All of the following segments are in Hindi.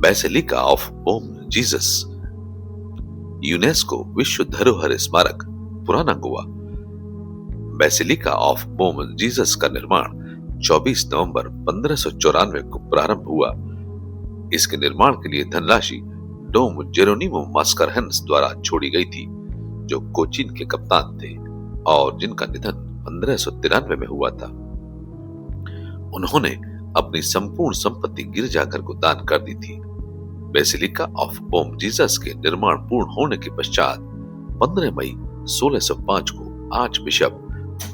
Basilica of Bom Jesus, UNESCO विश्व धरोहर स्मारक पुराना Goa. Basilica of Bom Jesus का निर्माण 24 नवंबर 1594 को प्रारंभ हुआ। इसके निर्माण के लिए धनराशि डोम जेरोनिमो मास्करहेंस द्वारा छोड़ी गई थी, जो कोचीन के कप्तान थे और जिनका निधन 1593 में हुआ था। उन्होंने अपनी संपूर्ण संपत्ति गिरजाघर को दान कर दी थी। बेसिलिका ऑफ बोम जीसस के निर्माण पूर्ण होने के पश्चात 15 मई 1605 को आर्च बिशप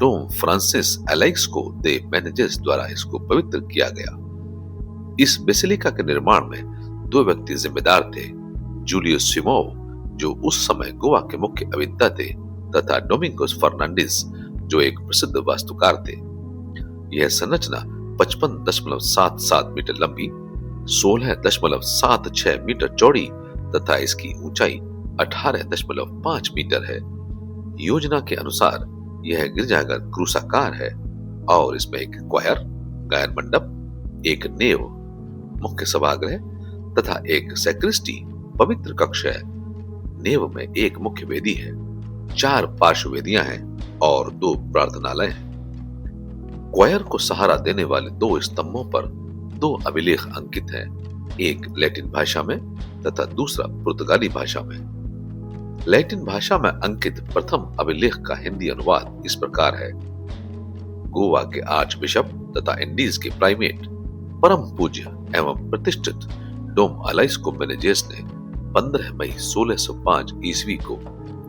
डोम फ्रांसिस एलेक्सको दे मेनेजेस द्वारा इसको पवित्र किया गया। इस बेसिलिका के निर्माण में दो व्यक्ति जिम्मेदार थे, जूलियस सिमोव, जो उस समय गोवा के मुख्य अभियंता थे, तथा डोमिंगोस फर्नांडिस, जो एक प्रसिद्ध वास्तुकार थे। यह संरचना 55.77 मीटर लंबी, 16.76 मीटर चौड़ी तथा इसकी ऊंचाई 18.5 मीटर है। योजना के अनुसार यह गिरजाघर क्रूसाकार है और इसमें एक क्वायर, गायन मंडप, एक नेव, मुख्य सभागृह तथा एक सैक्रिस्टी पवित्र कक्ष है। नेव में एक मुख्य वेदी है, 4 पार्श्व वेदियां हैं और 2 प्रार्थनालय हैं। क्वायर को सहारा देने वाले 2 स्तंभों पर 2 अभिलेख अंकित हैं, एक लैटिन भाषा में तथा दूसरा पुर्तगाली भाषा में। लैटिन भाषा में अंकित प्रथम अभिलेख का हिंदी अनुवाद इस प्रकार है। गोवा के आर्च बिशप तथा इंडीज के प्राइमेट परम पूज्य एवं प्रतिष्ठित डोम अलाइस्को मेनेजेस ने 15 मई 1605 ईस्वी को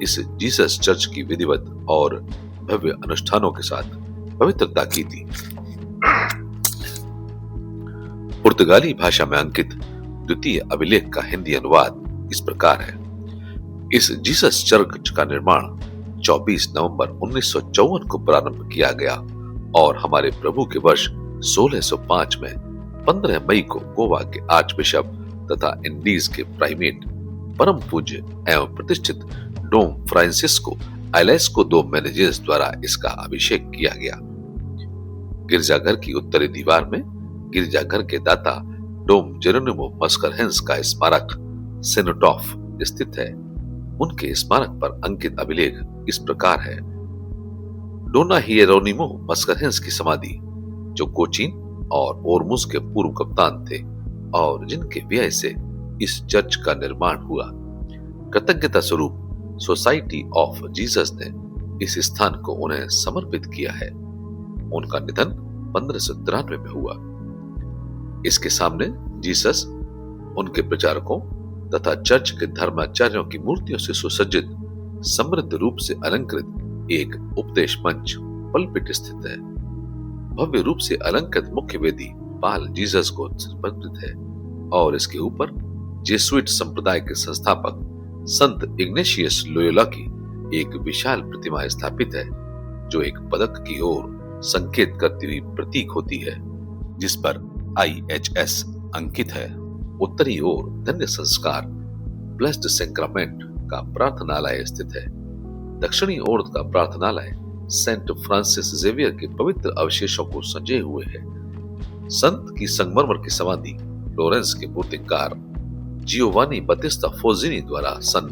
इस जीसस चर्च की विधिवत और भव्य अनुष्ठानों के साथ पवित्रता की थी। पुर्तगाली भाषा में अंकित द्वितीय अभिलेख का हिंदी अनुवाद इस प्रकार है। इस जीसस चर्च का निर्माण 24 नवंबर 1954 को प्रारंभ किया गया और हमारे प्रभु के वर्ष 1605 में 15 मई को गोवा के आर्च बिशप तथा इंडीज के प्राइमेट परम पूज्य एवं प्रतिष्ठित डोम फ्रांसिस्को एलेस्को दो मेनेजेस द्वारा इसका अभिषेक किया गया। गिरजाघर की उत्तरी दीवार में गिरजाघर के दाता डोम जेरोनिमो मास्करहेंस का स्मारक सेनोटॉफ स्थित है। उनके स्मारक पर अंकित अभिलेख इस प्रकार है। डोना हिएरोनिमो मास्करहेंस की समाधि, जो कोचीन और ओरमुज के पूर्व कप्तान थे और जिनके व्यय से इस चर्च का निर्माण हुआ। कृतज्ञता स्वरूप सोसाइटी ऑफ जीसस ने इस स्थान को उन्हें समर्पित किया है। उनका निधन 1593 में हुआ। इसके सामने जीसस, उनके प्रचारकों तथा चर्च के धर्माचार्यों की मूर्तियों से सुसज्जित समृद्ध रूप से अलंकृत एक उपदेश मंच पलपिट स्थित है। भव्य रूप से अलंकृत मुख्य वेदी पाल जीसस को समर्पित है और इसके ऊपर जेसुइट संप्रदाय के संस्थापक संत इग्नेशियस लोयोला की एक विशाल प्रतिमा स्थापित है, जो एक पदक की ओर संकेत करती हुई प्रतीक होती है, जिस पर IHS अंकित है। उत्तरी ओर धन्य संस्कार ब्लेस्ड सैक्रामेंट का प्रार्थनालय स्थित है। दक्षिणी ओर का प्रार्थनालय सेंट फ्रांसिस जेवियर के पवित्र अवशेषों को संजय हुए है। संत की संगमरमर की समाधि फ्लोरेंस के मूर्तिकार जियोवानी बतिस्ता फोजिनी द्वारा सन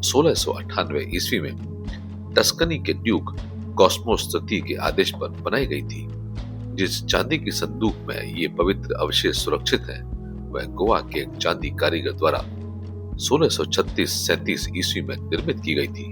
1698 ईस्वी में टस्कनी के ड्यूक कॉस्मोस तृतीय के आदेश पर बनाई गई थी। जिस चांदी की संदूक में ये पवित्र अवशेष सुरक्षित है, वह गोवा के एक चांदी कारीगर द्वारा 1636-37 ईस्वी में निर्मित की गई थी।